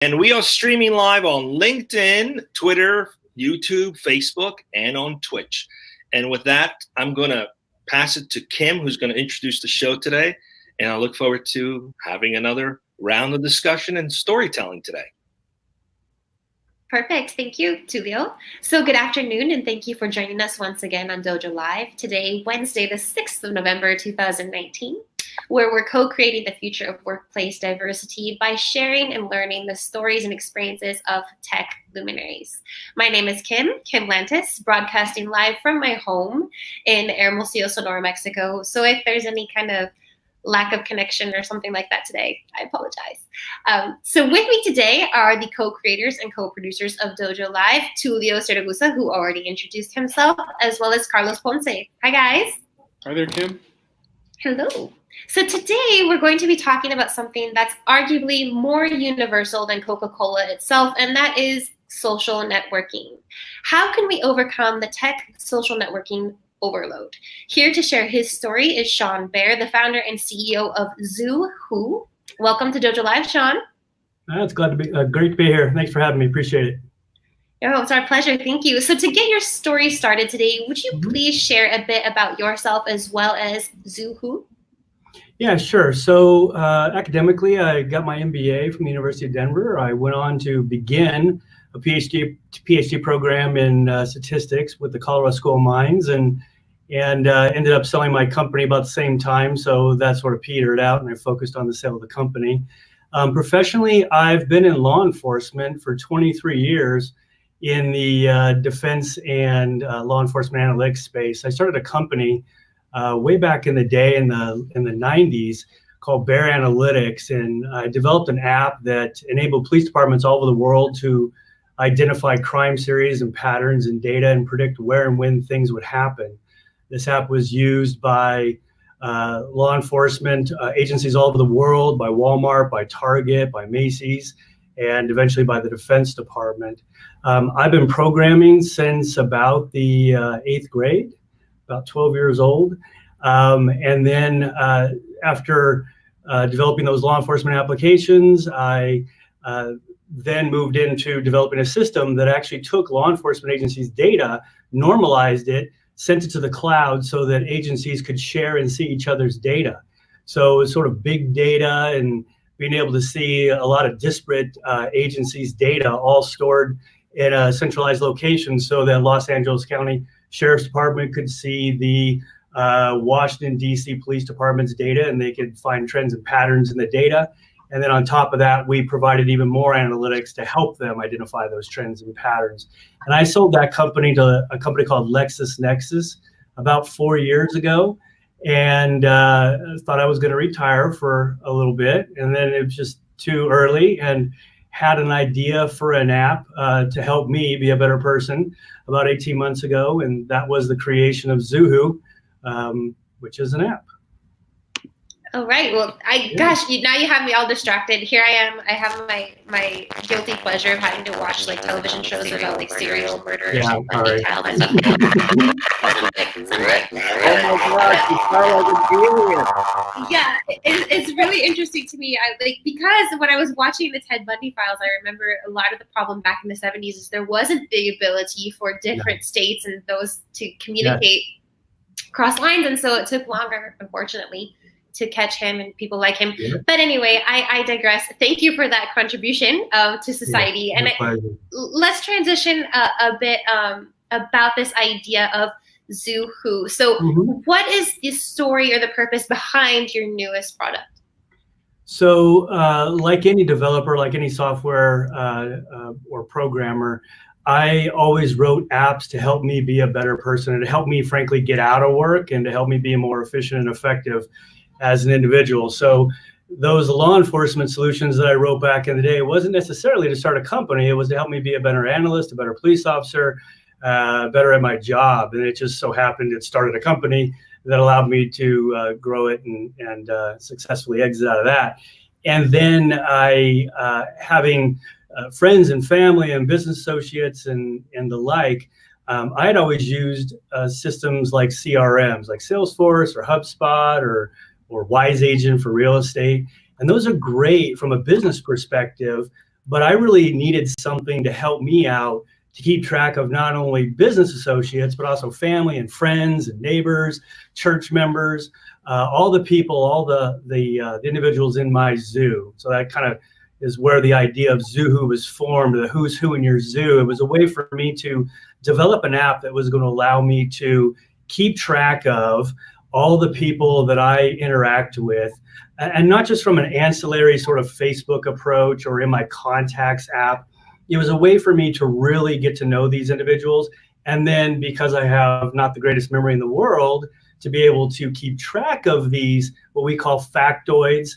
And we are streaming live on LinkedIn, Twitter, YouTube, Facebook, and on Twitch. And with that, I'm going to pass it to Kim, who's going to introduce the show today. And I look forward to having another round of discussion and storytelling today. Perfect. Thank you, Tulio. So good afternoon, and thank you for joining us once again on Dojo Live today, Wednesday, the 6th of November, 2019, where we're co-creating the future of workplace diversity by sharing and learning the stories and experiences of tech luminaries. My name is Kim Lantis, broadcasting live from my home in Hermosillo, Sonora, Mexico. So if there's any kind of lack of connection or something like that today, I apologize. So with me today are the co-creators and co-producers of Dojo Live, Tulio Siragusa, who already introduced himself, as well as Carlos Ponce. Hi, guys. Hi there, Kim. Hello. So today we're going to be talking about something that's arguably more universal than Coca-Cola itself, and that is social networking. How can we overcome the tech social networking overload? Here to share his story is Sean Bair, the founder and CEO of Zoo.hu. Welcome to Dojo Live, Sean. It's glad to be great to be here. Thanks for having me. Appreciate it. Oh, it's our pleasure. Thank you. So to get your story started today, would you please share a bit about yourself as well as Zoo.hu? Yeah, sure. So academically, I got my MBA from the University of Denver. I went on to begin a PhD program in statistics with the Colorado School of Mines, and ended up selling my company about the same time. So that sort of petered out, and I focused on the sale of the company. Professionally, I've been in law enforcement for 23 years in the defense and law enforcement analytics space. I started a company way back in the day in the 90s called Bair Analytics, and I developed an app that enabled police departments all over the world to identify crime series and patterns and data and predict where and when things would happen. This app was used by law enforcement agencies all over the world, by Walmart, by Target, by Macy's, and eventually by the Defense Department. I've been programming since about the 8th grade, about 12 years old. And then after developing those law enforcement applications, I then moved into developing a system that actually took law enforcement agencies' data, normalized it, sent it to the cloud so that agencies could share and see each other's data. So it's sort of big data and being able to see a lot of disparate agencies' data all stored in a centralized location so that Los Angeles County Sheriff's Department could see the Washington, D.C. Police Department's data, and they could find trends and patterns in the data. And then on top of that, we provided even more analytics to help them identify those trends and patterns. And I sold that company to a company called LexisNexis about 4 years ago, and thought I was going to retire for a little bit. And then it was just too early, and had an idea for an app to help me be a better person about 18 months ago. And that was the creation of Zoo.hu, which is an app. All right. Well, gosh, now you have me all distracted. Here I am. I have my guilty pleasure of having to watch like television shows about like serial murderers. Yeah, and all right. child and stuff. Oh my gosh, you sound like a genius. Yeah, it's really interesting to me. Because when I was watching the Ted Bundy files, I remember a lot of the problem back in the 70s is there wasn't the ability for different states and those to communicate cross lines, and so it took longer, unfortunately, to catch him and people like him. Yeah. But anyway, I digress. Thank you for that contribution to society. Yeah, and let's transition a bit about this idea of Zoo.hu. So what is the story or the purpose behind your newest product? So like any developer, like any software or programmer, I always wrote apps to help me be a better person and to help me, frankly, get out of work and to help me be more efficient and effective as an individual. So those law enforcement solutions that I wrote back in the day wasn't necessarily to start a company. It was to help me be a better analyst, a better police officer, better at my job. And it just so happened it started a company that allowed me to grow it and successfully exit out of that. And then having friends and family and business associates and the like, I had always used systems like CRMs, like Salesforce or HubSpot or Wise Agent for real estate. And those are great from a business perspective, but I really needed something to help me out to keep track of not only business associates, but also family and friends and neighbors, church members, all the people, all the individuals in my zoo. So that kind of is where the idea of Zoohoo was formed, the who's who in your zoo. It was a way for me to develop an app that was going to allow me to keep track of all the people that I interact with, and not just from an ancillary sort of Facebook approach or in my contacts app. It was a way for me to really get to know these individuals. And then because I have not the greatest memory in the world, to be able to keep track of these, what we call factoids,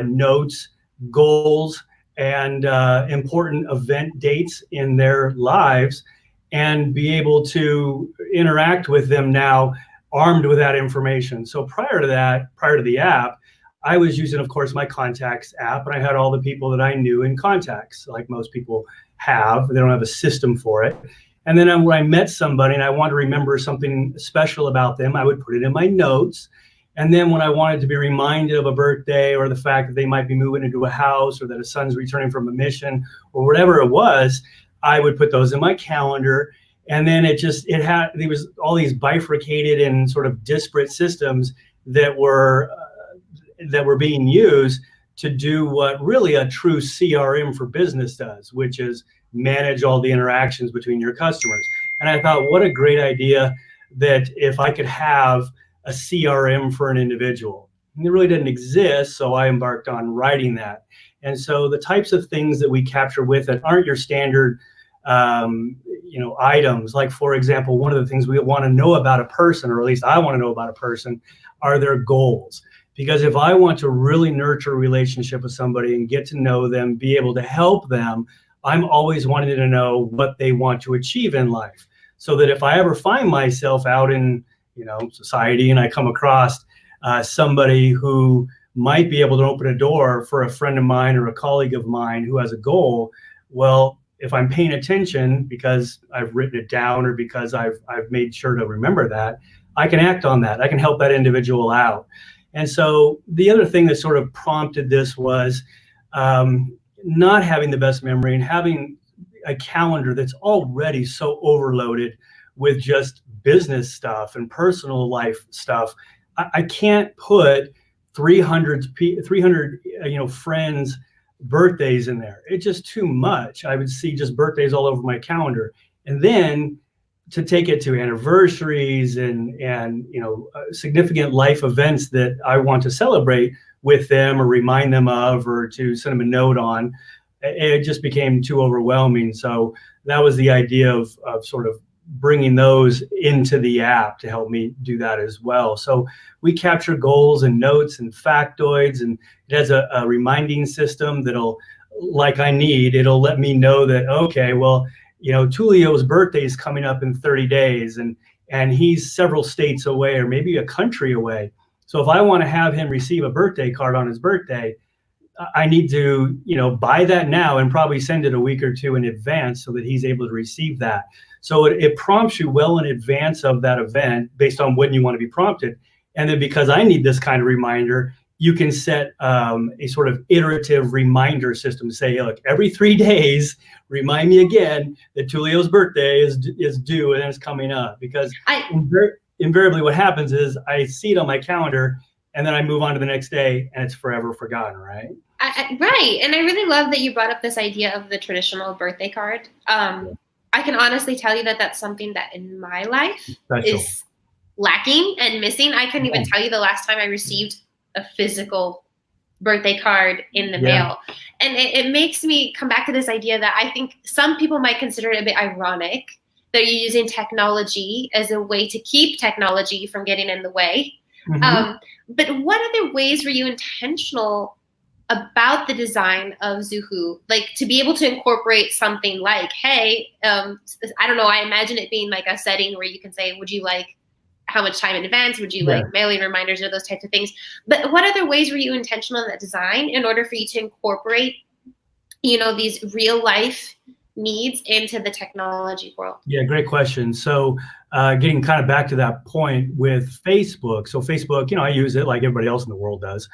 notes, goals, and important event dates in their lives, and be able to interact with them now armed with that information. So prior to that, prior to the app, I was using, of course, my contacts app, and I had all the people that I knew in contacts, like most people have. They don't have a system for it. And then when I met somebody and I wanted to remember something special about them, I would put it in my notes. And then when I wanted to be reminded of a birthday or the fact that they might be moving into a house or that a son's returning from a mission or whatever it was, I would put those in my calendar. And then there was all these bifurcated and sort of disparate systems that were being used to do what really a true CRM for business does, which is manage all the interactions between your customers. And I thought, what a great idea that if I could have a CRM for an individual. And it really didn't exist, so I embarked on writing that. And so the types of things that we capture with it aren't your standard items. Like, for example, one of the things we want to know about a person, or at least I want to know about a person, are their goals. Because if I want to really nurture a relationship with somebody and get to know them, be able to help them, I'm always wanting to know what they want to achieve in life. So that if I ever find myself out in society and I come across somebody who might be able to open a door for a friend of mine or a colleague of mine who has a goal, well, if I'm paying attention because I've written it down or because I've made sure to remember that, I can act on that. I can help that individual out. And so the other thing that sort of prompted this was not having the best memory and having a calendar that's already so overloaded with just business stuff and personal life stuff. I can't put 300 friends' birthdays in there. It's just too much. I would see just birthdays all over my calendar. And then to take it to anniversaries and significant life events that I want to celebrate with them or remind them of or to send them a note on, it just became too overwhelming. So that was the idea of sort of bringing those into the app to help me do that as well. So we capture goals and notes and factoids, and it has a reminding system that'll let me know that, okay, well, Tulio's birthday is coming up in 30 days and he's several states away or maybe a country away. So if I want to have him receive a birthday card on his birthday, I need to, buy that now and probably send it a week or two in advance so that he's able to receive that. So it prompts you well in advance of that event based on when you want to be prompted. And then because I need this kind of reminder, you can set a sort of iterative reminder system to say, hey, look, every 3 days, remind me again that Tulio's birthday is due and it's coming up. Because invariably what happens is I see it on my calendar and then I move on to the next day and it's forever forgotten, right? Right. And I really love that you brought up this idea of the traditional birthday card. I can honestly tell you that that's something that in my life is lacking and missing. I couldn't even tell you the last time I received a physical birthday card in the mail. And it makes me come back to this idea that I think some people might consider it a bit ironic that you're using technology as a way to keep technology from getting in the way. Mm-hmm. But what other ways were you intentional about the design of Zoohoo, like to be able to incorporate something like, hey, I don't know, I imagine it being like a setting where you can say, would you like how much time in advance? Would you like mailing reminders or those types of things? But what other ways were you intentional in that design in order for you to incorporate, these real life needs into the technology world? Yeah, great question. So getting kind of back to that point with Facebook. So Facebook, I use it like everybody else in the world does.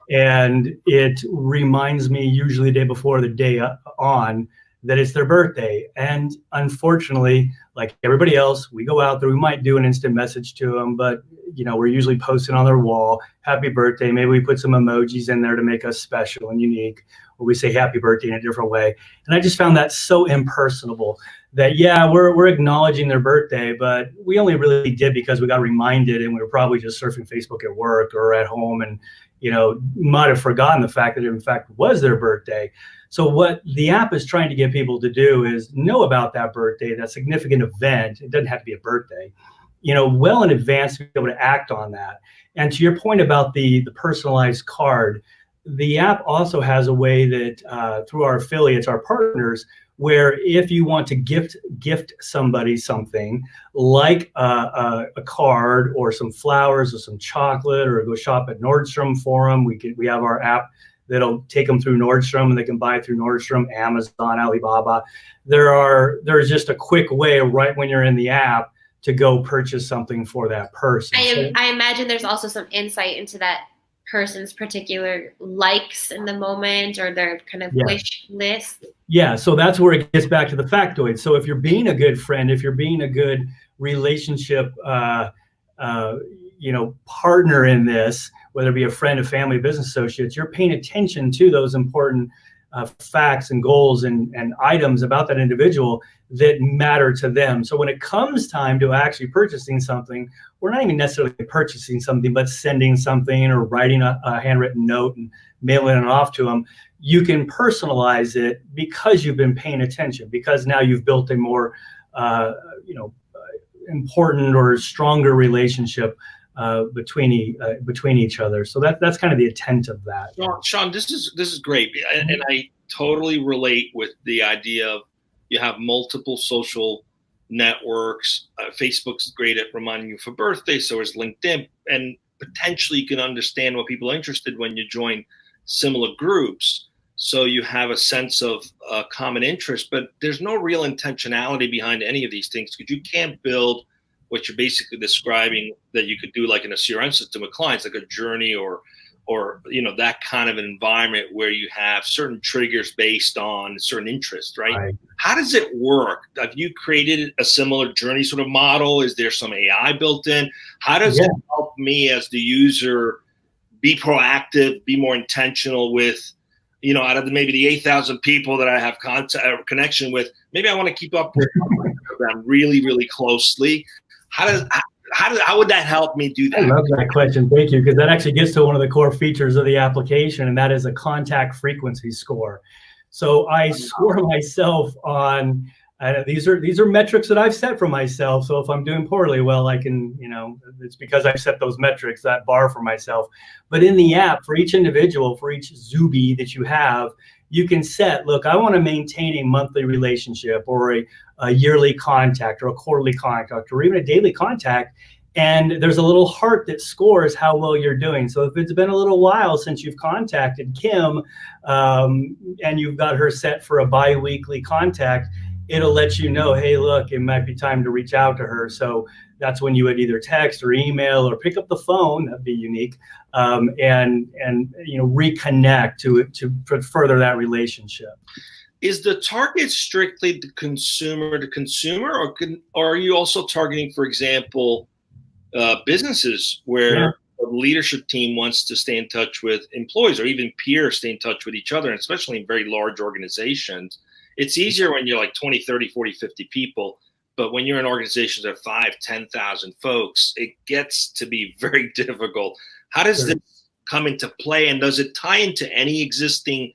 and it reminds me usually the day before, the day on, that it's their birthday. And unfortunately, like everybody else, we go out there, we might do an instant message to them, but we're usually posting on their wall, happy birthday. Maybe we put some emojis in there to make us special and unique, or we say happy birthday in a different way. And I just found that so impersonable that, yeah, we're acknowledging their birthday, but we only really did because we got reminded, and we were probably just surfing Facebook at work or at home, and might have forgotten the fact that it in fact was their birthday. So what the app is trying to get people to do is know about that birthday, that significant event. It doesn't have to be a birthday, well in advance to be able to act on that. And to your point about the personalized card, the app also has a way that through our affiliates, our partners, where if you want to gift somebody something like a card or some flowers or some chocolate, or go shop at Nordstrom for them, we have our app that'll take them through Nordstrom, and they can buy through Nordstrom, Amazon, Alibaba. There's just a quick way right when you're in the app to go purchase something for that person. I imagine there's also some insight into that person's particular likes in the moment, or their kind of wish list. Yeah, so that's where it gets back to the factoid. So if you're being a good friend, if you're being a good relationship partner in this, whether it be a friend, a family, business associates, you're paying attention to those important facts and goals and items about that individual that matter to them. So when it comes time to actually purchasing something, we're not even necessarily purchasing something, but sending something or writing a handwritten note and mailing it off to them. You can personalize it because you've been paying attention, because now you've built a more important or stronger relationship between each other. So that's kind of the intent of that. Sean, this is great, and I totally relate with the idea of you have multiple social networks. Facebook's great at reminding you for birthday, so is LinkedIn, and potentially you can understand what people are interested when you join similar groups. So you have a sense of common interest, but there's no real intentionality behind any of these things, because you can't build what you're basically describing that you could do like in a CRM system with clients, like a journey or that kind of an environment where you have certain triggers based on certain interests, right? How does it work? Have you created a similar journey sort of model? Is there some AI built in? How does it help me as the user be proactive, be more intentional with, out of maybe the 8,000 people that I have connection with, maybe I want to keep up with them really, really closely. How would that help me do that? I love that question. Thank you, because that actually gets to one of the core features of the application, and that is a contact frequency score. So I score myself on these are metrics that I've set for myself. So if I'm doing poorly, well, I can, it's because I've set those metrics, that bar for myself. But in the app, for each individual, for each Zuby that you have, you can set, look, I want to maintain a monthly relationship, or a yearly contact, or a quarterly contact, or even a daily contact. And there's a little heart that scores how well you're doing. So if it's been a little while since you've contacted Kim, and you've got her set for a bi-weekly contact, it'll let you know, hey, look, it might be time to reach out to her. So that's when you would either text or email or pick up the phone. That'd be unique, and reconnect to further that relationship. Is the target strictly the consumer to consumer, or are you also targeting, for example, businesses where a leadership team wants to stay in touch with employees, or even peers stay in touch with each other, and especially in very large organizations? It's easier when you're like 20, 30, 40, 50 people. But when you're in organizations of 5,000, 10,000 folks, it gets to be very difficult. How does this come into play? And does it tie into any existing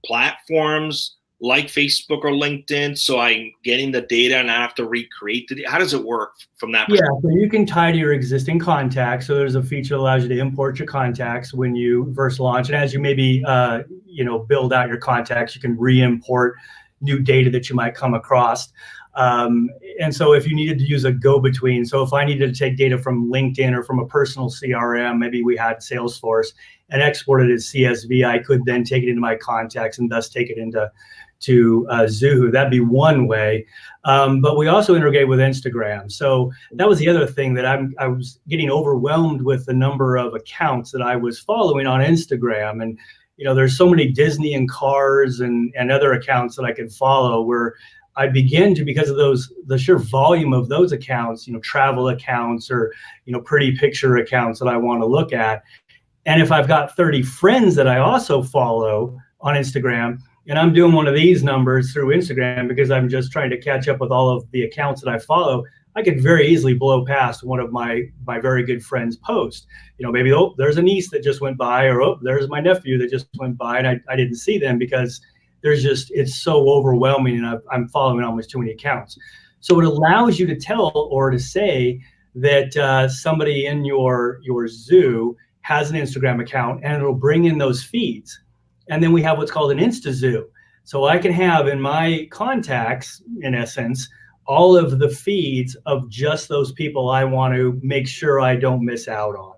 platforms like Facebook or LinkedIn? So I'm getting the data and I have to recreate the data. How does it work from that perspective? Yeah, so you can tie to your existing contacts. So there's a feature that allows you to import your contacts when you first launch. And as you maybe build out your contacts, you can re-import new data that you might come across. And so if you needed to use a go-between, so if I needed to take data from LinkedIn or from a personal CRM, maybe we had Salesforce, and export it as CSV, I could then take it into my contacts and thus take it into to Zuhu. That'd be one way. But we also integrate with Instagram. So that was the other thing that I was getting overwhelmed with the number of accounts that I was following on Instagram. And, there's so many Disney and cars and other accounts that I could follow where I begin to, because of the sheer volume of those accounts, travel accounts or, pretty picture accounts that I want to look at. And if I've got 30 friends that I also follow on Instagram, and I'm doing one of these numbers through Instagram because I'm just trying to catch up with all of the accounts that I follow, I could very easily blow past one of my very good friends' posts. Maybe, oh, there's a niece that just went by, or oh, there's my nephew that just went by, and I didn't see them because it's so overwhelming, and I'm following almost too many accounts. So it allows you to tell or to say that somebody in your zoo has an Instagram account, and it'll bring in those feeds. And then we have what's called an Insta Zoo. So I can have in my contacts, in essence, all of the feeds of just those people I want to make sure I don't miss out on.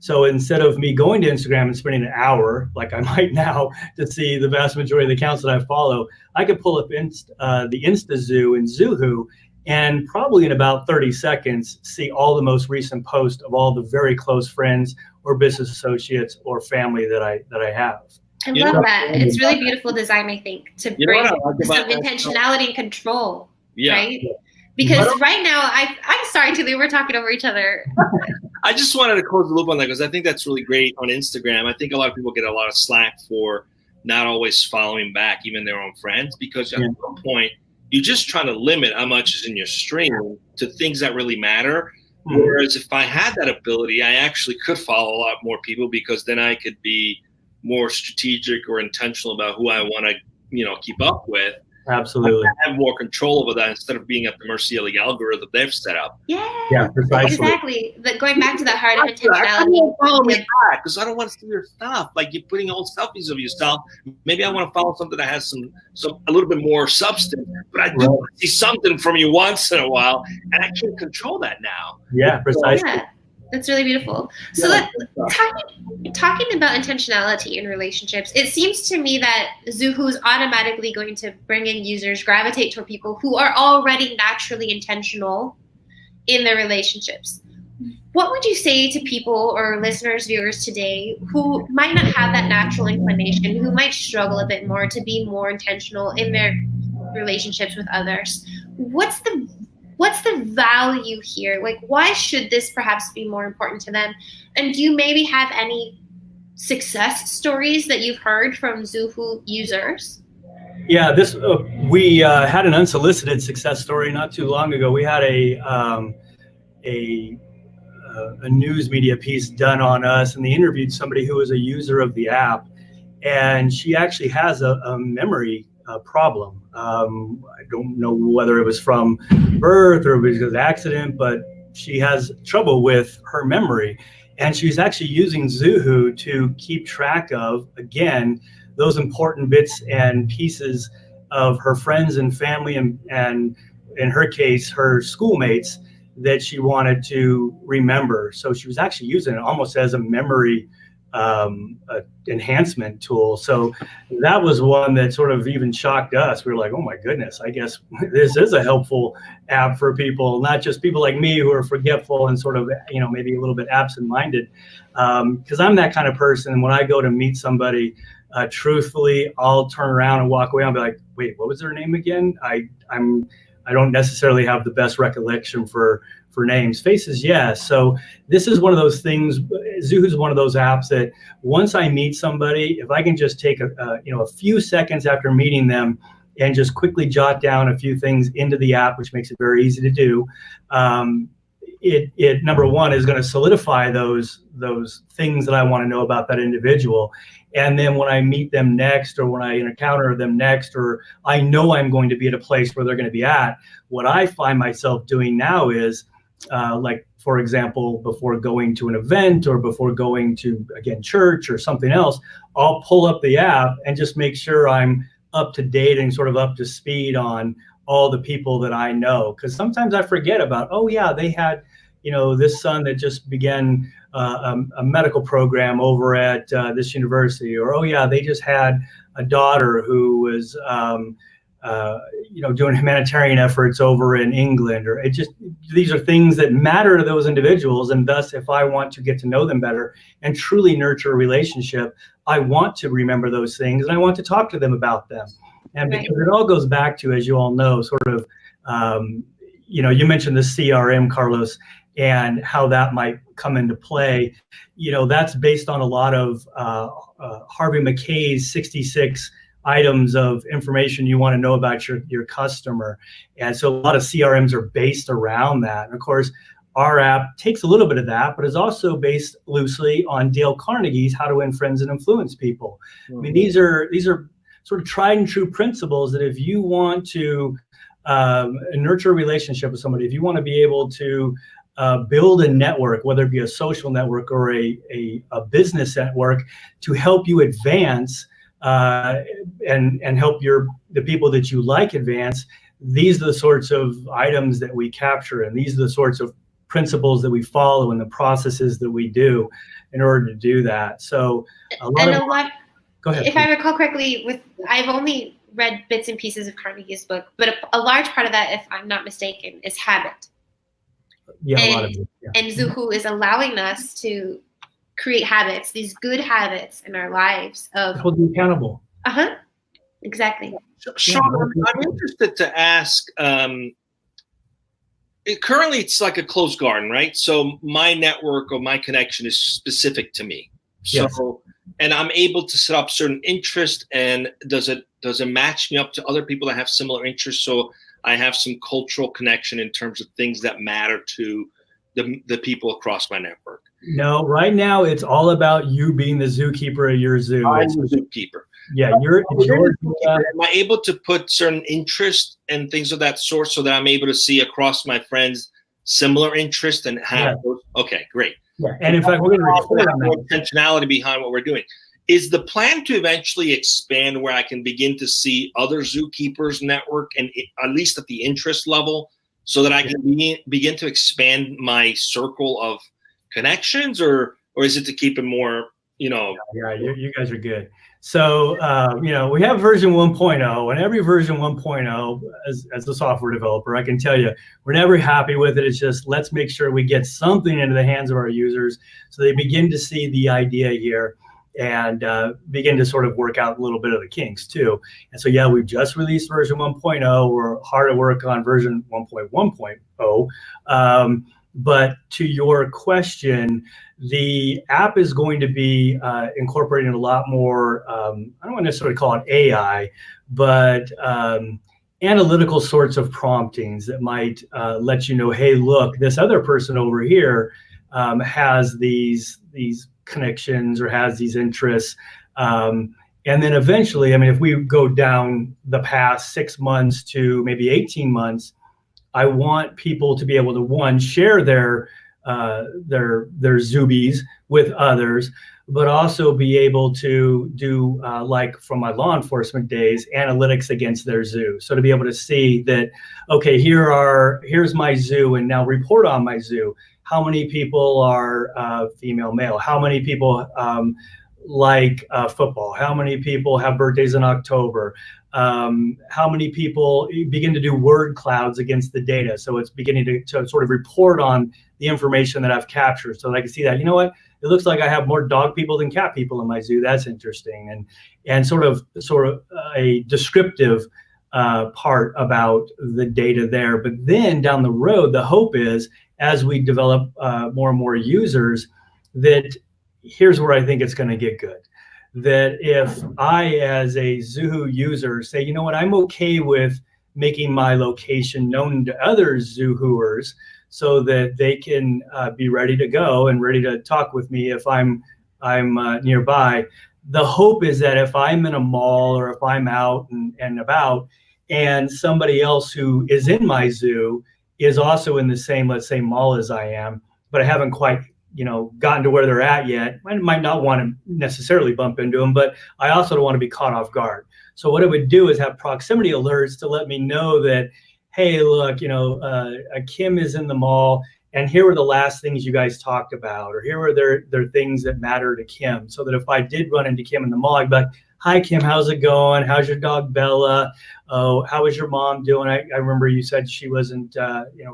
So instead of me going to Instagram and spending an hour, like I might now, to see the vast majority of the accounts that I follow, I could pull up the Insta Zoo in Zuhu, and probably in about 30 seconds, see all the most recent posts of all the very close friends or business associates or family that I have. I love that. It's really beautiful design, I think, to bring some intentionality and control, right? Because right now, I'm sorry, Tulio, we're talking over each other. I just wanted to close the loop on that because I think that's really great on Instagram. I think a lot of people get a lot of slack for not always following back even their own friends, because at some point, you're just trying to limit how much is in your stream to things that really matter. Mm-hmm. Whereas if I had that ability, I actually could follow a lot more people, because then I could be more strategic or intentional about who I want to, keep up with. Absolutely. I have more control over that instead of being at the mercy of the algorithm they've set up. Yeah, precisely. Exactly. Going back to the heart of intentionality. Follow me back because I don't want to see your stuff. Like, you're putting old selfies of yourself. Maybe I want to follow something that has a little bit more substance, but I do want to see something from you once in a while, and I can control that now. Yeah, precisely. Yeah. That's really beautiful. So talking about intentionality in relationships, it seems to me that Zuhu is automatically going to bring in users, gravitate toward people who are already naturally intentional in their relationships. What would you say to people or listeners, viewers today who might not have that natural inclination, who might struggle a bit more to be more intentional in their relationships with others? What's the value here? Like, why should this perhaps be more important to them? And do you maybe have any success stories that you've heard from Zuhu users? Yeah, we had an unsolicited success story not too long ago. We had a news media piece done on us, and they interviewed somebody who was a user of the app, and she actually has a memory problem. I don't know whether it was from birth or because of accident, but she has trouble with her memory, and she's actually using Zuhu to keep track of, again, those important bits and pieces of her friends and family, and in her case, her schoolmates that she wanted to remember. So she was actually using it almost as a memory enhancement tool. So that was one that sort of even shocked us. We were like, oh my goodness, I guess this is a helpful app for people, not just people like me who are forgetful and sort of, maybe a little bit absent-minded. Because I'm that kind of person. When I go to meet somebody, truthfully, I'll turn around and walk away and be like, wait, what was their name again? I don't necessarily have the best recollection for names. Faces, yes. So this is one of those things. Zuhu is one of those apps that once I meet somebody, if I can just take a few seconds after meeting them and just quickly jot down a few things into the app, which makes it very easy to do, it number one is going to solidify those things that I want to know about that individual. And then when I meet them next, or when I encounter them next, or I know I'm going to be at a place where they're going to be at, what I find myself doing now is, like, for example, before going to an event or before going to, again, church or something else, I'll pull up the app and just make sure I'm up to date and sort of up to speed on all the people that I know. Because sometimes I forget about, oh yeah, they had, this son that just began a medical program over at this university, or oh yeah, they just had a daughter who was doing humanitarian efforts over in England, or these are things that matter to those individuals. And thus, if I want to get to know them better and truly nurture a relationship, I want to remember those things and I want to talk to them about them. And because it all goes back to, as you all know, sort of, you mentioned the CRM, Carlos, and how that might come into play. That's based on a lot of Harvey Mackay's 66 items of information you want to know about your customer. And so a lot of CRMs are based around that. And of course, our app takes a little bit of that, but is also based loosely on Dale Carnegie's How to Win Friends and Influence People. Mm-hmm. I mean, these are sort of tried and true principles that if you want to nurture a relationship with somebody, if you want to be able to build a network, whether it be a social network or a business network, to help you advance and help the people that you like advance, these are the sorts of items that we capture, and these are the sorts of principles that we follow and the processes that we do in order to do that. So go ahead. If I recall correctly, I've only read bits and pieces of Carnegie's book, but a large part of that, if I'm not mistaken, is habit. Yeah, a lot of it. Yeah. And Zoohoo is allowing us to create habits, these good habits in our lives of hold you accountable. Exactly. Sean, I'm interested to ask. Currently, it's like a closed garden, right? So my network or my connection is specific to me. So, yes. And I'm able to set up certain interests. And does it match me up to other people that have similar interests? So I have some cultural connection in terms of things that matter to the people across my network. No, right now it's all about you being the zookeeper of your zoo. I'm the zookeeper. Yeah, am I able to put certain interests and things of that sort so that I'm able to see across my friends similar interests and have those? Okay, great. Yeah, and in fact, we're going to report on that. Intentionality behind what we're doing. Is the plan to eventually expand where I can begin to see other zookeepers network, and at least at the interest level, so that I can begin to expand my circle of connections, or is it to keep it more, Yeah, you guys are good. So, we have version 1.0, and every version 1.0, as a software developer, I can tell you, we're never happy with it. It's just, let's make sure we get something into the hands of our users so they begin to see the idea here and begin to sort of work out a little bit of the kinks too. And so, we've just released version 1.0. We're hard at work on version 1.1.0. But to your question, the app is going to be incorporating a lot more, I don't want to necessarily call it AI, but analytical sorts of promptings that might let you know, hey, look, this other person over here has these connections or has these interests. And then eventually, if we go down the past 6 months to maybe 18 months, I want people to be able to, one, share their Zoobies with others, but also be able to do, like from my law enforcement days, analytics against their zoo. So to be able to see that, okay, here's my zoo, and now report on my zoo. How many people are female, male? How many people like football? How many people have birthdays in October? How many people begin to do word clouds against the data? So it's beginning to sort of report on the information that I've captured, so that I can see that, you know what, it looks like I have more dog people than cat people in my zoo. That's interesting. And sort of a descriptive part about the data there. But then down the road, the hope is, as we develop more and more users, that here's where I think it's going to get good. That if I, as a Zoohoo user, say, you know what, I'm okay with making my location known to other Zoohooers so that they can be ready to go and ready to talk with me if I'm nearby. The hope is that if I'm in a mall or if I'm out and about, and somebody else who is in my zoo is also in the same, let's say, mall as I am, but I haven't quite gotten to where they're at yet. I might not want to necessarily bump into them, but I also don't want to be caught off guard. So what it would do is have proximity alerts to let me know that, hey, look, Kim is in the mall, and here were the last things you guys talked about, or here were their things that matter to Kim. So that if I did run into Kim in the mall, I'd be like, hi, Kim, how's it going? How's your dog, Bella? Oh, how is your mom doing? I remember you said she wasn't,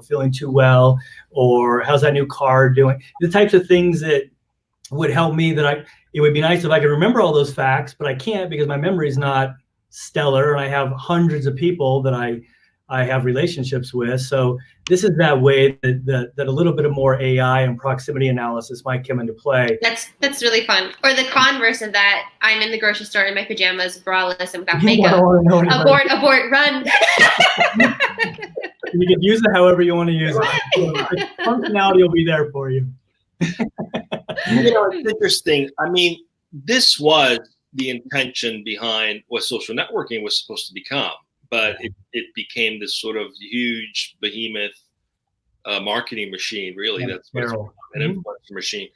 feeling too well, or how's that new car doing? The types of things that would help me it would be nice if I could remember all those facts, but I can't because my memory is not stellar and I have hundreds of people that I have relationships with. So this is that way that a little bit of more AI and proximity analysis might come into play. That's really fun. Or the converse of that, I'm in the grocery store in my pajamas, braless, and without makeup. Abort, run. You can use it however you want to use it. The functionality will be there for you. It's interesting. I mean, this was the intention behind what social networking was supposed to become, but it became this sort of huge behemoth marketing machine, really. That's what it's an influencer machine.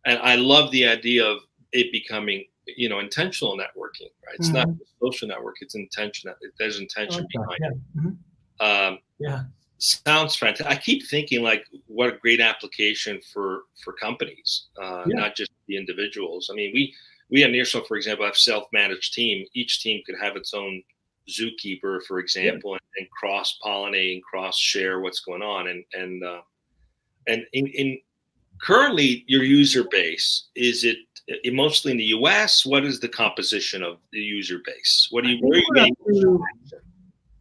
And I love the idea of it becoming, intentional networking, right? It's not just social network, it's intention. There's intention behind it. Sounds fantastic. I keep thinking, like, what a great application for companies, not just the individuals. I mean, we at Nearshore, for example, have self-managed team. Each team could have its own zookeeper, for example, and cross-pollinate and cross-share what's going on. And in currently your user base, is it mostly in the U.S.? What is the composition of the user base? Where are you getting?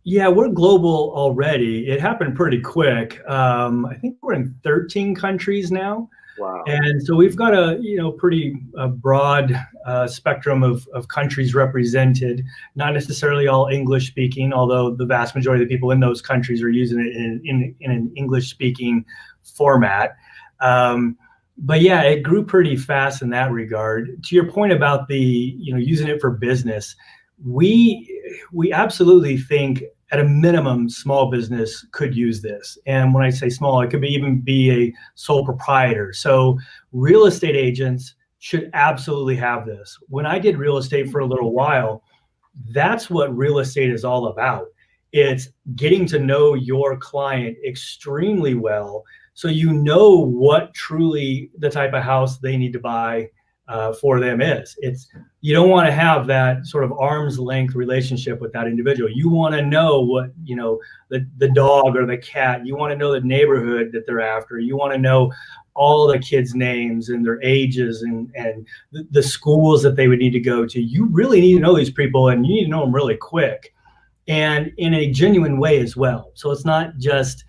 Yeah, we're global already. It happened pretty quick. I think we're in 13 countries now. Wow. And so we've got a pretty broad spectrum of countries represented, not necessarily all English speaking, although the vast majority of the people in those countries are using it in an English speaking format. But yeah, it grew pretty fast in that regard. To your point about the, using it for business, we absolutely think at a minimum, small business could use this. And when I say small, it could even be a sole proprietor. So real estate agents should absolutely have this. When I did real estate for a little while, that's what real estate is all about. It's getting to know your client extremely well, so you know what truly the type of house they need to buy for them is. You don't want to have that sort of arm's length relationship with that individual. You want to know what, the dog or the cat, you want to know the neighborhood that they're after. You want to know all the kids' names and their ages and the schools that they would need to go to. You really need to know these people, and you need to know them really quick and in a genuine way as well. So it's not just,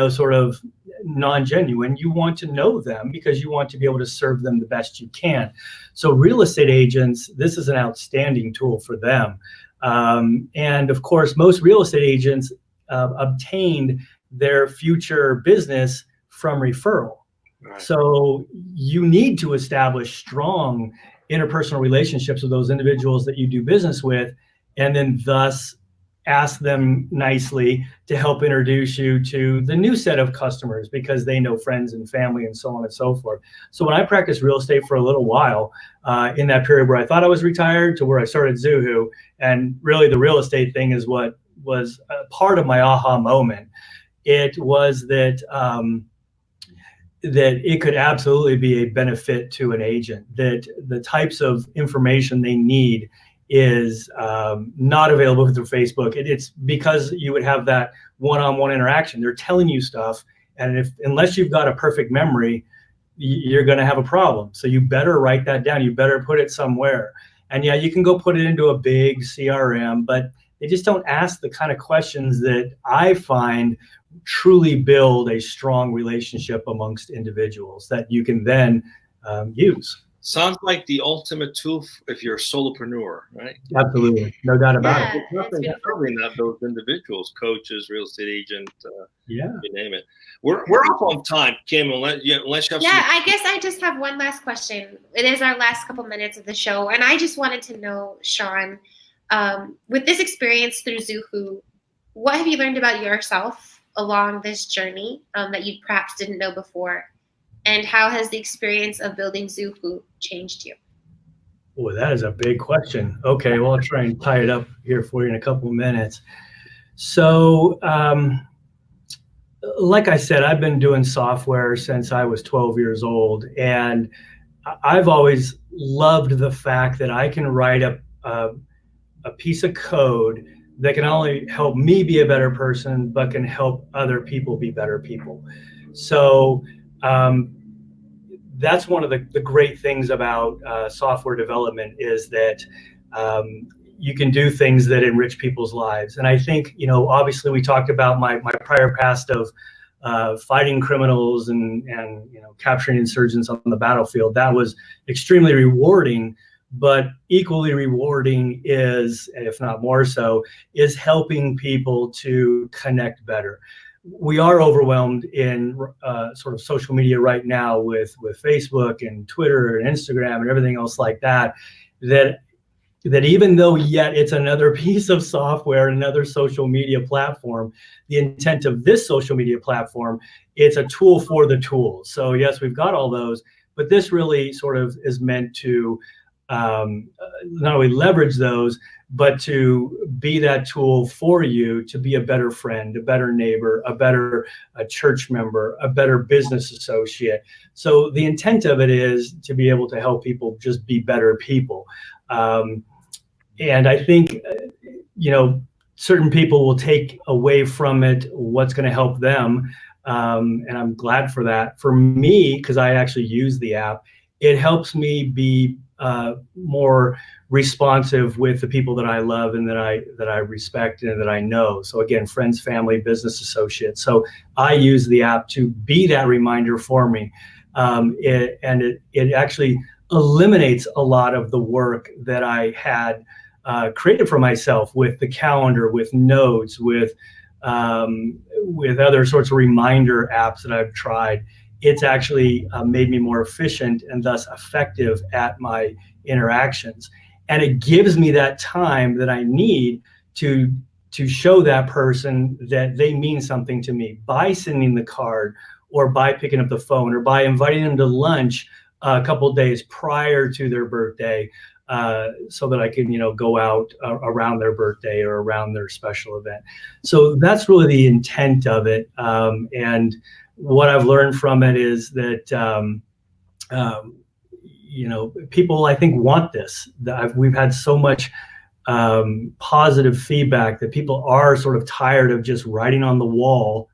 sort of non-genuine. You want to know them because you want to be able to serve them the best you can. So real estate agents, this is an outstanding tool for them. And of course, most real estate agents obtained their future business from referral. Right. So you need to establish strong interpersonal relationships with those individuals that you do business with, and then thus ask them nicely to help introduce you to the new set of customers because they know friends and family and so on and so forth. So when I practiced real estate for a little while, in that period where I thought I was retired to where I started Zoohoo, and really the real estate thing is what was a part of my aha moment. It was that that it could absolutely be a benefit to an agent, that the types of information they need is not available through Facebook. It's because you would have that one-on-one interaction. They're telling you stuff, and unless you've got a perfect memory, you're going to have a problem. So you better write that down. You better put it somewhere. And yeah, you can go put it into a big CRM, but they just don't ask the kind of questions that I find truly build a strong relationship amongst individuals that you can then use. Sounds like the ultimate tool if you're a solopreneur, right? Absolutely, no doubt about it. Probably not those individuals, coaches, real estate agent, you name it. We're up on time, Kim. Unless you have I guess I just have one last question. It is our last couple minutes of the show, and I just wanted to know, Sean, with this experience through Zoohoo, what have you learned about yourself along this journey that you perhaps didn't know before? And how has the experience of building Zoohoo changed you? Oh, that is a big question. Okay, well, I'll try and tie it up here for you in a couple of minutes. So, like I said, I've been doing software since I was 12 years old. And I've always loved the fact that I can write a a piece of code that can only help me be a better person, but can help other people be better people. So that's one of the great things about software development, is that you can do things that enrich people's lives. And I think, obviously we talked about my prior past of fighting criminals and capturing insurgents on the battlefield. That was extremely rewarding, but equally rewarding is, if not more so, is helping people to connect better. We are overwhelmed in sort of social media right now with Facebook and Twitter and Instagram and everything else like that, that even though yet it's another piece of software, another social media platform, the intent of this social media platform, it's a tool for the tools. So yes, we've got all those, but this really sort of is meant to not only leverage those, but to be that tool for you to be a better friend, a better neighbor, a better church member, a better business associate. So the intent of it is to be able to help people just be better people. And I think, certain people will take away from it what's going to help them. And I'm glad for that. For me, because I actually use the app, it helps me be more responsive with the people that I love and that I respect and that I know. So again, friends, family, business associates. So I use the app to be that reminder for me. It actually eliminates a lot of the work that I had created for myself with the calendar, with notes, with other sorts of reminder apps that I've tried. It's actually made me more efficient and thus effective at my interactions. And it gives me that time that I need to show that person that they mean something to me by sending the card, or by picking up the phone, or by inviting them to lunch a couple of days prior to their birthday, so that I can, go out around their birthday or around their special event. So that's really the intent of it. And what I've learned from it is that, people, I think, want this. We've had so much positive feedback that people are sort of tired of just writing on the wall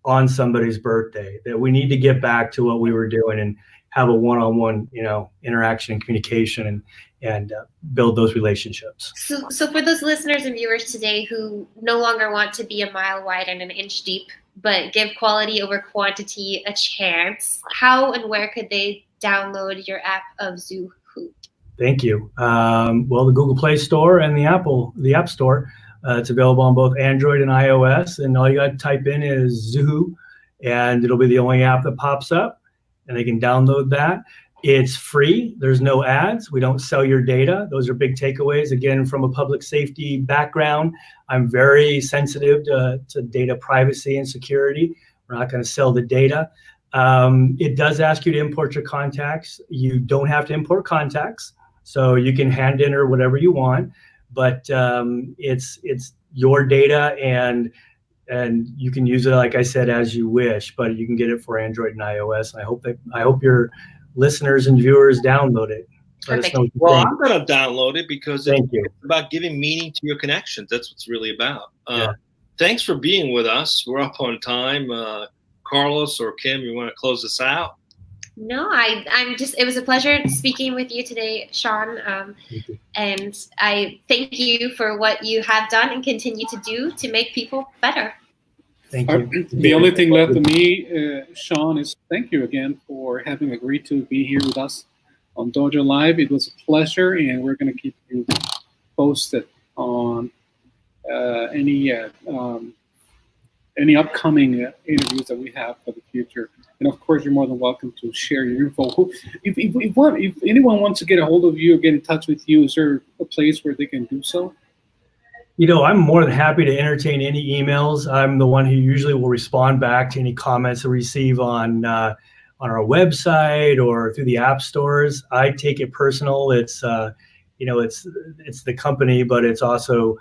on somebody's birthday, that we need to get back to what we were doing and have a one-on-one, interaction and communication and build those relationships. So for those listeners and viewers today who no longer want to be a mile wide and an inch deep, but give quality over quantity a chance, how and where could they download your app of Zoo Who? Thank you. Well, the Google Play Store and the App Store. It's available on both Android and iOS, and all you got to type in is Zoo, and it'll be the only app that pops up, and they can download that. It's free. There's no ads. We don't sell your data. Those are big takeaways. Again, from a public safety background, I'm very sensitive to data privacy and security. We're not going to sell the data. It does ask you to import your contacts. You don't have to import contacts, so you can hand enter whatever you want. But it's your data, and you can use it, like I said, as you wish. But you can get it for Android and iOS. And I hope your listeners and viewers download it. Perfect. Well, I'm going to download it because Thank you. It's about giving meaning to your connections. That's what it's really about. Yeah. Thanks for being with us. We're up on time. Carlos or Kim, you want to close this out? No, it was a pleasure speaking with you today, Sean. And I thank you for what you have done and continue to do to make people better. Thank you. The only thing left for me, Sean, is thank you again for having agreed to be here with us on Dojo Live. It was a pleasure, and we're going to keep you posted on any upcoming interviews that we have for the future. And of course, you're more than welcome to share your info. If anyone wants to get a hold of you or get in touch with you, is there a place where they can do so? I'm more than happy to entertain any emails. I'm the one who usually will respond back to any comments I receive on our website or through the app stores. I take it personal. It's it's the company, but it's also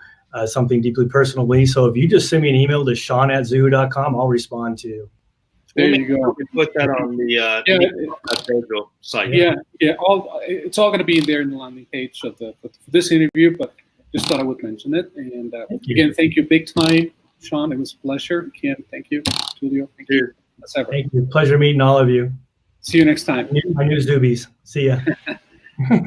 something deeply personally. So if you just send me an email to sean@zoo.com, I'll respond to you. There We'll you go. put that on the dojo site. Yeah. It's all going to be in there in the landing page of for this interview, but just thought I would mention it. And again, thank you big time, Sean. It was a pleasure. Kim, thank you. Julio, thank you. As ever. Thank you. Pleasure meeting all of you. See you next time. My new Zoobies. See ya.